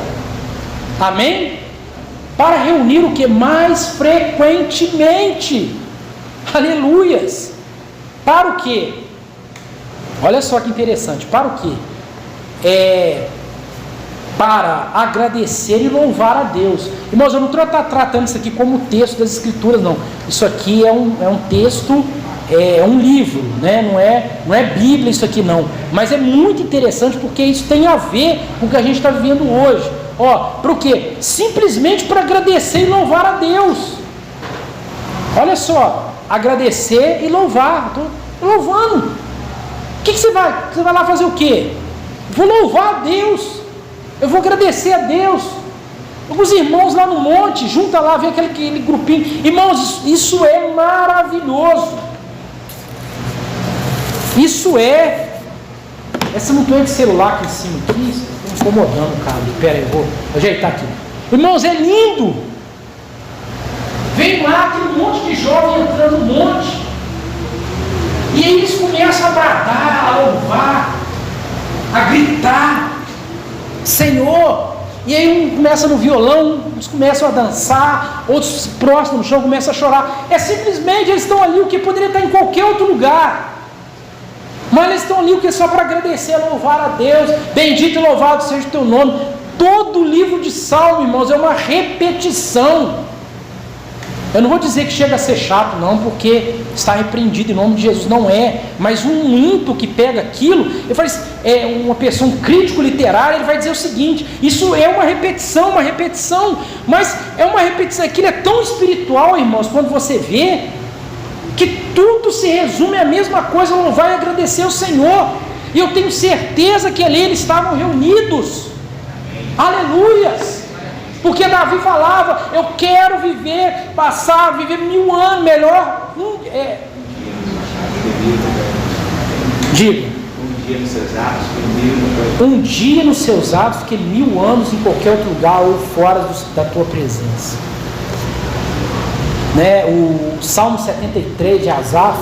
Amém? Para reunir o que? Mais frequentemente. Aleluias. Para o quê? Olha só que interessante. Para o quê? Para agradecer e louvar a Deus. Irmãos, eu não estou tratando isso aqui como texto das Escrituras, não. Isso aqui é um texto, um livro, né? Não é Bíblia isso aqui, não. Mas é muito interessante porque isso tem a ver com o que a gente está vivendo hoje. Para o quê? Simplesmente para agradecer e louvar a Deus. Olha só, agradecer e louvar. Estou louvando. O que você vai lá fazer o quê? Vou louvar a Deus. Eu vou agradecer a Deus. Alguns irmãos lá no monte, junta lá, vê aquele grupinho. Irmãos, isso é maravilhoso. Isso essa montanha de celular aqui em cima aqui, está incomodando o cara. Pera aí, eu vou ajeitar aqui. Irmãos, é lindo. Vem lá, tem um monte de jovem entrando no monte. E aí eles começam a bradar, a louvar, a gritar: Senhor. E aí um começa no violão, uns começam a dançar, outros se prostram no chão, começam a chorar. Simplesmente eles estão ali, o que poderia estar em qualquer outro lugar. Mas eles estão ali o que? Só para agradecer, louvar a Deus. Bendito e louvado seja o teu nome. Todo o livro de Salmo, irmãos, é uma repetição. Eu não vou dizer que chega a ser chato, não, porque está repreendido em nome de Jesus, não é. Mas um ímpio que pega aquilo, ele faz, uma pessoa, um crítico literário, ele vai dizer o seguinte: isso é uma repetição, mas é uma repetição, aquilo é tão espiritual, irmãos, quando você vê, que tudo se resume à mesma coisa: louvar e agradecer ao Senhor. E eu tenho certeza que ali eles estavam reunidos. Aleluias! Porque Davi falava: eu quero viver 1000 anos, melhor. Diga. Um dia nos seus atos, fiquei 1000 anos em qualquer outro lugar ou fora da tua presença. Né? O Salmo 73 de Asaf,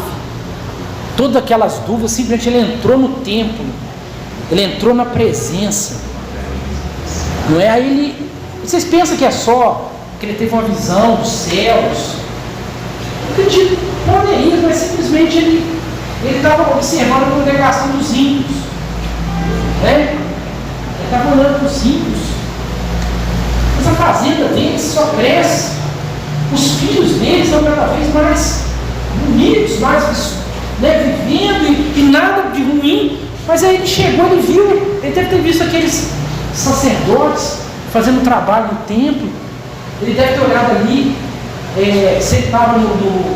todas aquelas dúvidas, simplesmente ele entrou no templo, ele entrou na presença. Não é? Aí vocês pensam que é só que ele teve uma visão dos céus? Eu acredito, poderia, mas simplesmente ele estava observando a congregação dos ímpios, né? Ele estava olhando para os ímpios. Mas a fazenda deles só cresce. Os filhos deles são cada vez mais bonitos, mais, né, vivendo e nada de ruim. Mas aí ele chegou, ele viu, ele deve ter visto aqueles sacerdotes fazendo trabalho no templo. Ele deve ter olhado ali, se ele estava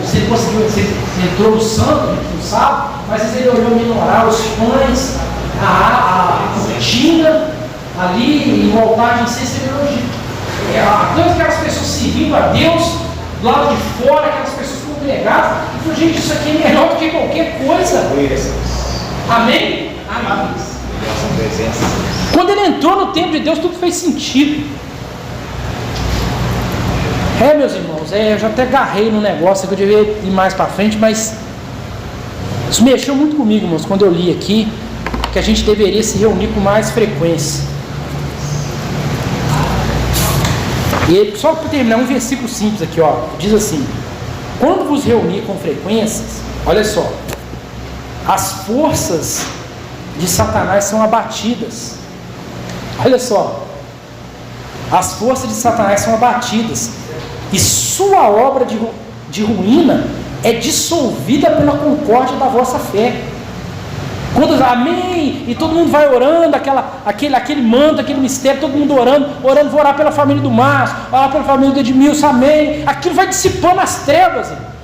se ele conseguiu, se ele entrou no santo, a gente não sabe, mas ele olhou o menorá, os pães, a cortina ali, e o altar de incenso, ele olhou todas aquelas pessoas servindo a Deus, do lado de fora, aquelas pessoas pregados, e falou, gente, isso aqui é melhor do que qualquer coisa. Amém? Amém. Quando ele entrou no templo de Deus, tudo fez sentido. Meus irmãos, eu já até agarrei no negócio que eu devia ir mais para frente, mas isso mexeu muito comigo, irmãos, quando eu li aqui, que a gente deveria se reunir com mais frequência. E só para terminar, um versículo simples aqui, ó, diz assim: quando vos reunir com frequências, olha só, as forças de Satanás são abatidas. Olha só, as forças de Satanás são abatidas, e sua obra de ruína é dissolvida pela concórdia da vossa fé. Quando amém, e todo mundo vai orando, aquele manto, aquele mistério, todo mundo orando, vou orar pela família do Márcio, orar pela família do Edmilson, amém. Aquilo vai dissipando as trevas, irmãos.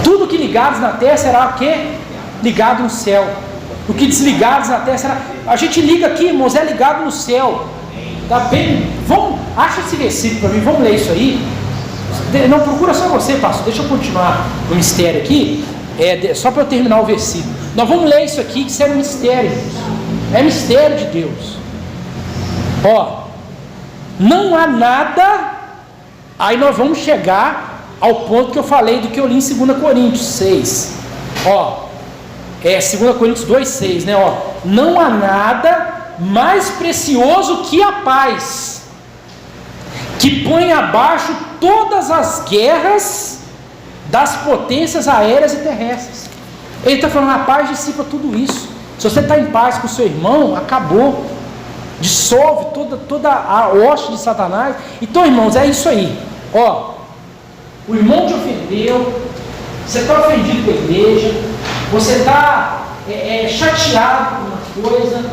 Tudo que ligados na terra será o quê? Ligado no céu. O que desligados na terra será. A gente liga aqui, irmãos, é ligado no céu. Tá bem? Acha esse versículo para mim, vamos ler isso aí. Não, procura só você, pastor. Deixa eu continuar o mistério aqui. Só para eu terminar o versículo. Nós vamos ler isso aqui, que isso é um mistério. É mistério de Deus. Ó, não há nada. Aí nós vamos chegar ao ponto que eu falei do que eu li em 2 Coríntios 6. Ó, 2 Coríntios 2,6, né? Ó, não há nada mais precioso que a paz, que põe abaixo todas as guerras das potências aéreas e terrestres. Ele está falando, a paz dissipa tudo isso. Se você está em paz com o seu irmão, acabou. Dissolve toda a hoste de Satanás. Então, irmãos, é isso aí. Ó, o irmão te ofendeu, você está ofendido com a igreja, você está chateado com uma coisa,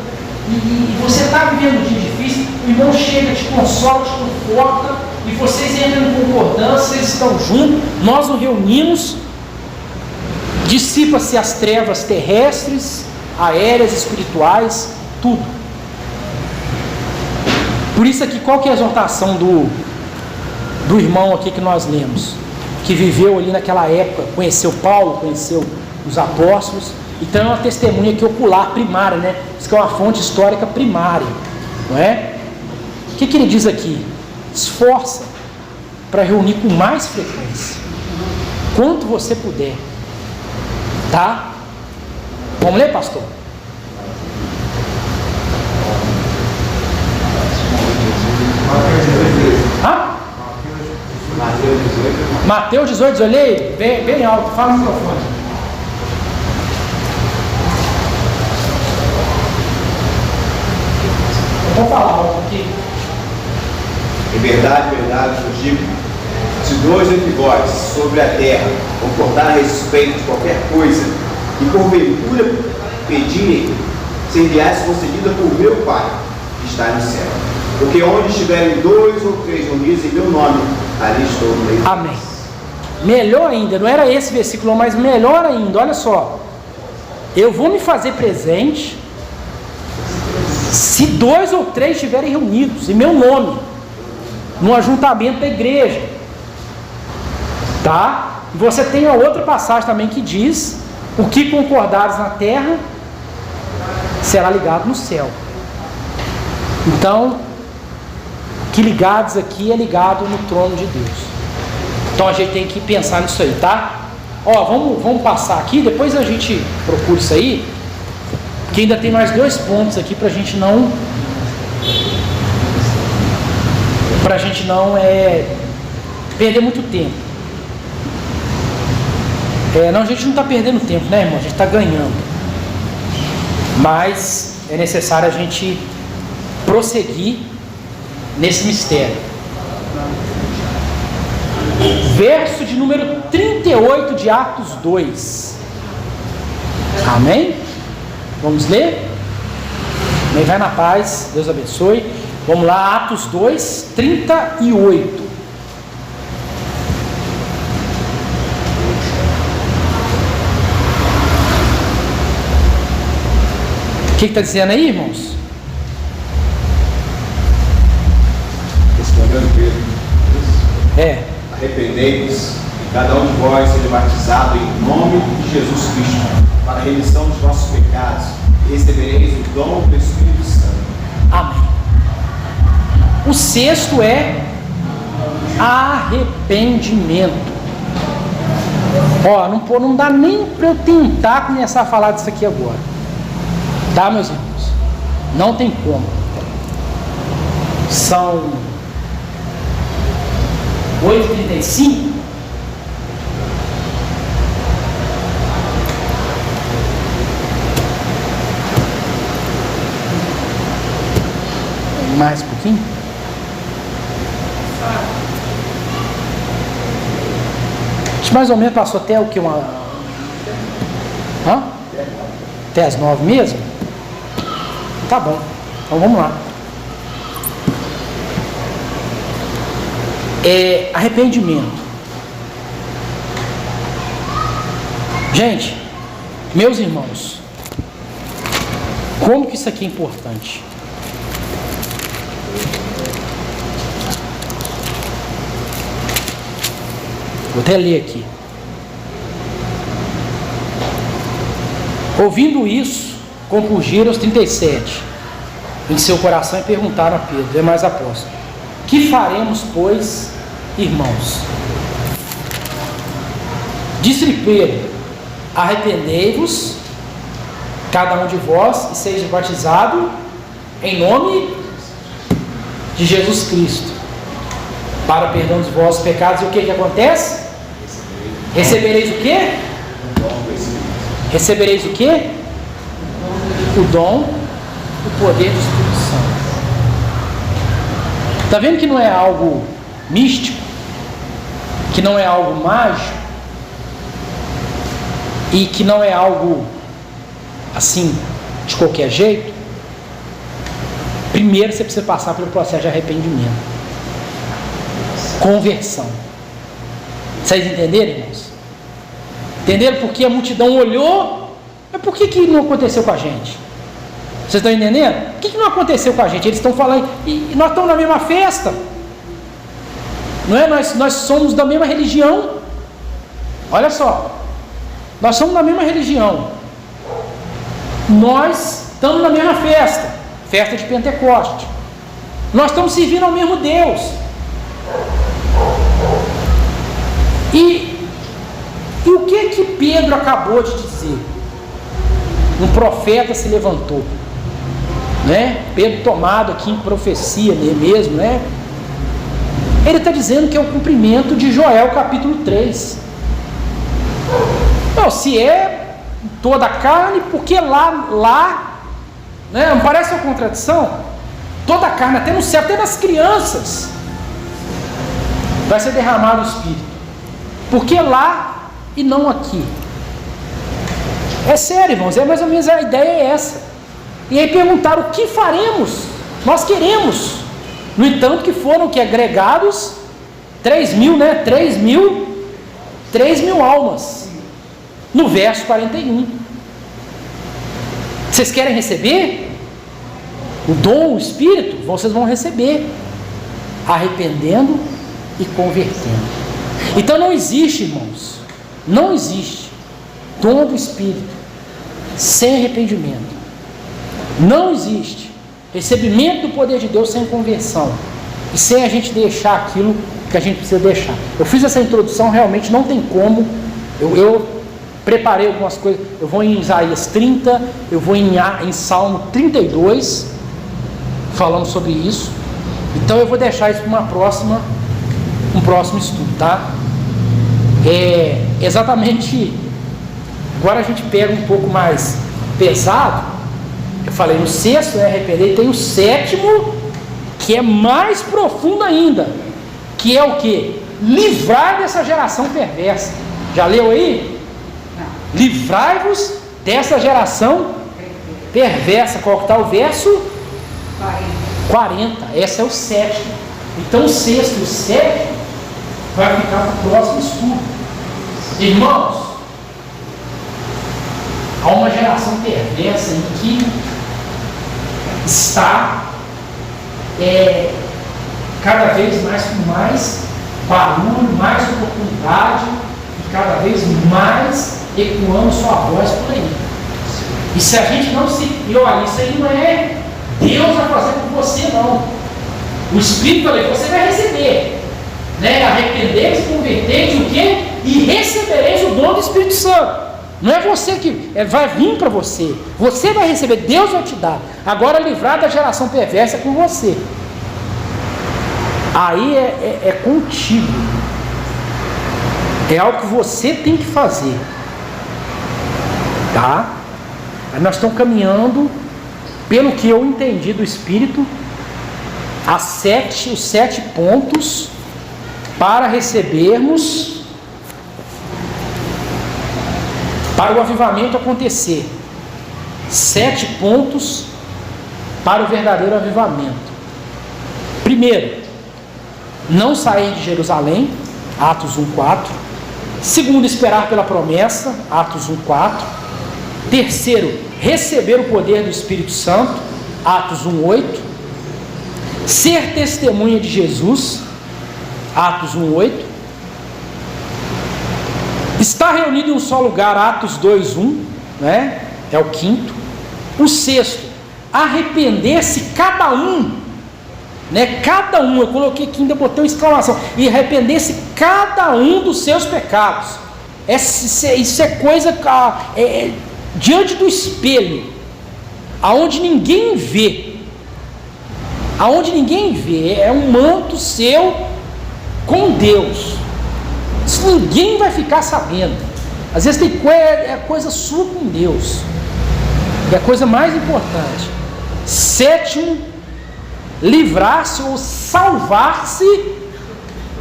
e você está vivendo um dia difícil, o irmão chega, te consola, te conforta, e vocês entram em concordância, vocês estão juntos, nós nos reunimos, dissipa-se as trevas terrestres, aéreas, espirituais, tudo. Por isso aqui, qual que é a exortação do irmão aqui que nós lemos? Que viveu ali naquela época, conheceu Paulo, conheceu os apóstolos, então é uma testemunha aqui ocular, primária, né? Isso que é uma fonte histórica primária, não é? O que ele diz aqui? Esforça para reunir com mais frequência, quanto você puder, tá? Vamos ler, pastor? Mateus 18, olhei bem alto, fala no microfone. Vou falar algo aqui. Em verdade, vos digo, se dois entre vós sobre a terra concordar a respeito de qualquer coisa, e porventura pedirem, ser-lhes concedida por meu Pai, que está no céu. Porque onde estiverem 2 ou 3 reunidos em meu nome, ali estou no meio. Amém. Melhor ainda, não era esse versículo, mas melhor ainda, olha só. Eu vou me fazer presente se 2 ou 3 estiverem reunidos em meu nome, no ajuntamento da igreja, tá? E você tem a outra passagem também que diz: o que concordares na terra será ligado no céu. Então, que ligados aqui é ligado no trono de Deus. Então a gente tem que pensar nisso aí, tá? Ó, vamos passar aqui, depois a gente procura isso aí, porque ainda tem mais 2 pontos aqui pra gente não perder muito tempo. Não, a gente não está perdendo tempo, né, irmão? A gente está ganhando. Mas é necessário a gente prosseguir nesse mistério. Verso de número 38 de Atos 2. Amém? Vamos ler? Amém? Vai na paz, Deus abençoe. Vamos lá, Atos 2, 38. O que está dizendo aí, irmãos? Respondendo Pedro, Arrependei-vos e cada um de vós seja batizado em nome de Jesus Cristo para a remissão dos vossos pecados e recebereis o dom do Espírito Santo. Amém. O sexto é arrependimento. Ó, não dá nem para eu tentar começar a falar disso aqui agora. Tá, meus irmãos? Não tem como. São 8h35. Mais um pouquinho? Acho que mais ou menos passou até o que? Até as 9 mesmo? Tá bom. Então vamos lá. Arrependimento. Gente, meus irmãos, como que isso aqui é importante? Vou até ler aqui. Ouvindo isso, compungiram os 37 em seu coração e perguntaram a Pedro, demais apóstolos: que faremos, pois, irmãos? Disse-lhe Pedro: arrependei-vos, cada um de vós, e seja batizado em nome de Jesus Cristo, para perdão dos vossos pecados. E o que acontece? Recebereis o quê? Recebereis o quê? O dom, o poder do Espírito Santo. Está vendo que não é algo místico? Que não é algo mágico? E que não é algo assim, de qualquer jeito? Primeiro você precisa passar pelo processo de arrependimento, conversão. Vocês entenderam, irmãos? Entenderam porque a multidão olhou? Mas por que não aconteceu com a gente? Vocês estão entendendo? Por que não aconteceu com a gente? Eles estão falando, e nós estamos na mesma festa, não é? Nós somos da mesma religião. Olha só, nós somos da mesma religião, nós estamos na mesma festa, festa de Pentecoste, nós estamos servindo ao mesmo Deus. E o que Pedro acabou de dizer? Um profeta se levantou, né? Pedro tomado aqui em profecia mesmo, né? Ele está dizendo que é o cumprimento de Joel capítulo 3. Não, se é toda a carne, porque lá, né? Não parece uma contradição? Toda a carne, até no céu, até nas crianças, vai ser derramado o Espírito. Porque lá e não aqui. É sério, irmãos, mais ou menos a ideia é essa. E aí perguntaram: o que faremos? Nós queremos. No entanto, que foram que agregados 3.000, né? 3.000 almas. No verso 41. Vocês querem receber o dom, o Espírito? Vocês vão receber, arrependendo e convertendo. Então não existe, irmãos, não existe dom do Espírito sem arrependimento. Não existe recebimento do poder de Deus sem conversão e sem a gente deixar aquilo que a gente precisa deixar. Eu fiz essa introdução, realmente não tem como. Eu preparei algumas coisas. Eu vou em Isaías 30, eu vou em Salmo 32, falando sobre isso. Então eu vou deixar isso para um próximo estudo, tá? Exatamente. Agora a gente pega um pouco mais pesado. Eu falei, no sexto é arrepender, tem o sétimo, que é mais profundo ainda, que é o que? Livrar dessa geração perversa. Já leu aí? Não. Livrai-vos dessa geração perversa. Qual que está o verso? 40. Esse é o sétimo. Então o sexto e o sétimo vai ficar para o próximo estudo. Irmãos, há uma geração perversa em que está cada vez mais com mais barulho, mais oportunidade e cada vez mais ecoando sua voz por aí. E se a gente não se... E olha, isso aí não é Deus vai fazer por você, não. O Espírito ali, você vai receber. Né? Arrepender-se, converter-se, o quê? E recebereis o dom do Espírito Santo. Não é você que vai vir para você. Você vai receber, Deus vai te dar. Agora livrar da geração perversa é com você. Aí é contigo. É algo que você tem que fazer. Tá? Aí nós estamos caminhando, pelo que eu entendi do Espírito, os 7 pontos para recebermos, para o avivamento acontecer. 7 pontos para o verdadeiro avivamento. Primeiro, não sair de Jerusalém, Atos 1:4. Segundo, esperar pela promessa, Atos 1:4. Terceiro, receber o poder do Espírito Santo, Atos 1:8. Ser testemunha de Jesus, Atos 1:8. Estar reunido em um só lugar, Atos 2:1, né? É o quinto. O sexto, arrepender-se cada um, né? Cada um, eu coloquei aqui, ainda botei uma exclamação, e arrepender-se cada um dos seus pecados. Isso é coisa diante do espelho, aonde ninguém vê, é um manto seu com Deus. Isso ninguém vai ficar sabendo. Às vezes tem coisa sua com Deus, e a coisa mais importante. Sétimo, livrar-se ou salvar-se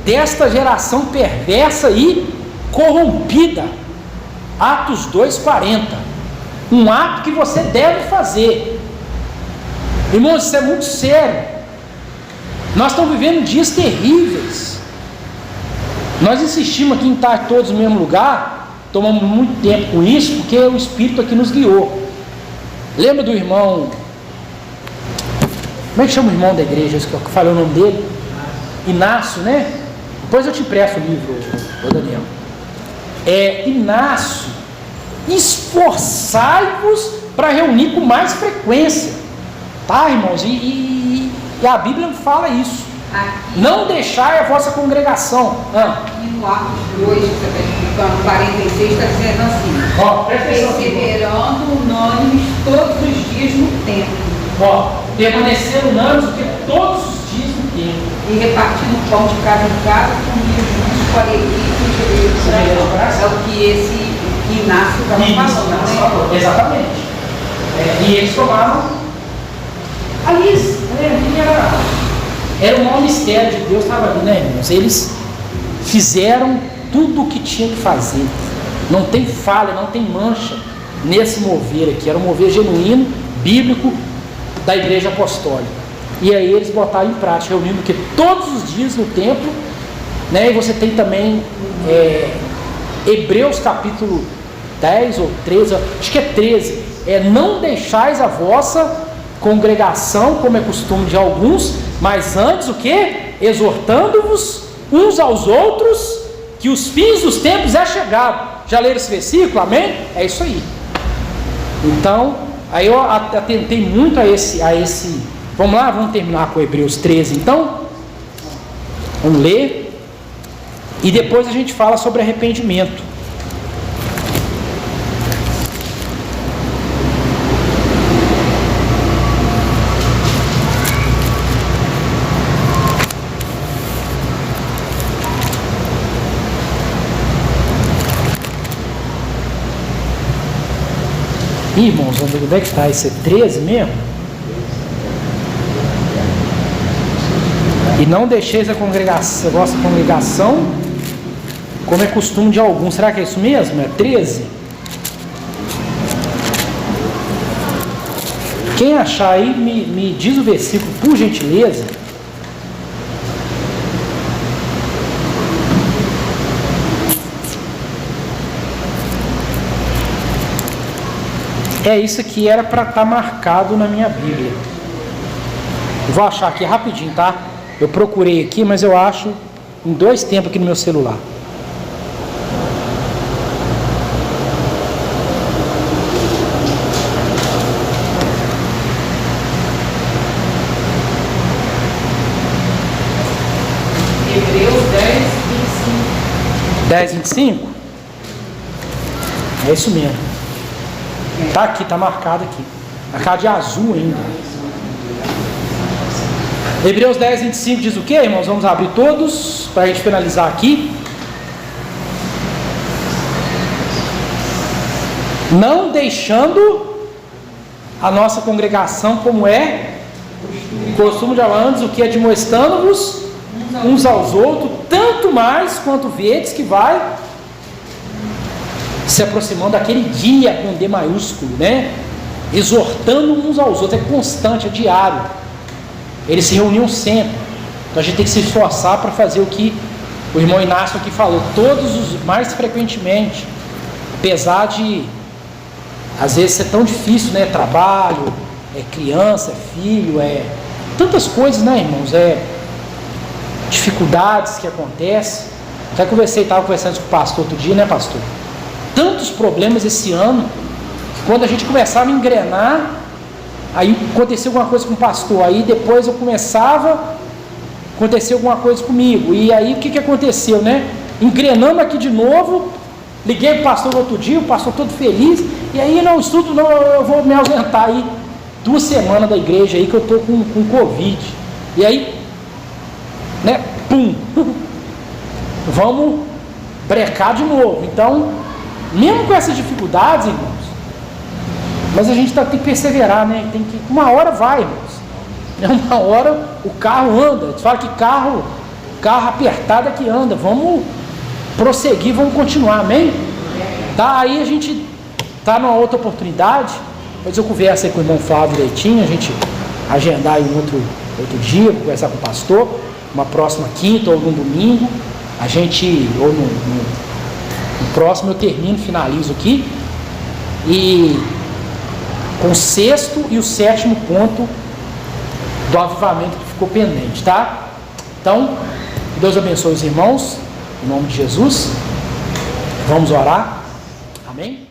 desta geração perversa e corrompida, Atos 2:40. Um ato que você deve fazer. Irmãos, isso é muito sério. Nós estamos vivendo dias terríveis. Nós insistimos aqui em estar todos no mesmo lugar, tomamos muito tempo com isso, porque o Espírito aqui nos guiou. Lembra do irmão, como é que chama o irmão da igreja, que eu falei o nome dele? Inácio, né? Depois eu te empresto o livro, Daniel. Inácio, esforçai-vos para reunir com mais frequência, tá, irmãos? E a Bíblia fala isso. Aqui, não deixai a vossa congregação. Aqui no Atos 2, você está explicando, 46, está dizendo assim: perseverando unânimes todos os dias no templo. Permanecer unânimes todos os dias no templo. E repartindo pão de casa em casa, comiam juntos com alegria e com coração. É o que esse Inácio estava falando, né? Exatamente. E eles tomaram ali, era o maior mistério de Deus, estava ali, né, irmãos? Eles fizeram tudo o que tinha que fazer. Não tem falha, não tem mancha nesse mover aqui. Era um mover genuíno, bíblico, da igreja apostólica. E aí eles botaram em prática, reunindo que todos os dias no templo, né? E você tem também Hebreus capítulo 10 ou 13, acho que é 13. Não deixais a vossa congregação, como é costume de alguns, mas antes o que? Exortando-vos uns aos outros, que os fins dos tempos é chegado. Já leram esse versículo? Amém? É isso aí. Então, aí eu atentei muito a esse. Vamos lá, vamos terminar com Hebreus 13 então. Vamos ler. E depois a gente fala sobre arrependimento. Irmãos, onde é que está? Isso é 13 mesmo? E não deixeis a vossa congregação, como é costume de alguns. Será que é isso mesmo? É 13? Quem achar aí, me diz o versículo, por gentileza. Isso aqui era para estar marcado na minha Bíblia. Eu vou achar aqui rapidinho, tá? Eu procurei aqui, mas eu acho em 2 tempos aqui no meu celular. Hebreus 10:25? É isso mesmo. Tá aqui, tá marcado aqui. Marcado de azul ainda. Hebreus 10:25 diz o que, irmãos? Vamos abrir todos para a gente finalizar aqui. Não deixando a nossa congregação como é costume de antes, o que é admoestando-vos uns aos outros, tanto mais quanto vedes que vai se aproximando daquele dia com D maiúsculo, né? Exortando uns aos outros, é constante, é diário. Eles se reuniam sempre. Então a gente tem que se esforçar para fazer o que o irmão Inácio aqui falou, todos os mais frequentemente, apesar de às vezes ser tão difícil, né? Trabalho, é criança, é filho, é tantas coisas, né, irmãos? É dificuldades que acontecem. Até estava conversando com o pastor outro dia, né, pastor? Tantos problemas esse ano, que quando a gente começava a engrenar, aí aconteceu alguma coisa com o pastor, aí depois eu começava, aconteceu alguma coisa comigo, e aí o que aconteceu, né? Engrenamos aqui de novo, liguei para o pastor no outro dia, o pastor todo feliz, e aí não, estudo não, eu vou me ausentar aí 2 semanas da igreja aí que eu estou com Covid, e aí, né, pum, vamos brecar de novo. Então, mesmo com essas dificuldades, irmãos, mas a gente tem que perseverar, né? Tem que, uma hora vai, irmãos. Uma hora o carro anda. Eles falam que carro apertado é que anda. Vamos prosseguir, vamos continuar, amém? Tá, aí a gente tá numa outra oportunidade. Depois eu converso aí com o irmão Flávio direitinho, a gente agendar aí um outro dia, conversar com o pastor, uma próxima quinta ou num domingo. A gente, ou no próximo eu termino, finalizo aqui. E com o 6º e o 7º ponto do avivamento que ficou pendente, tá? Então, Deus abençoe os irmãos, em nome de Jesus. Vamos orar. Amém?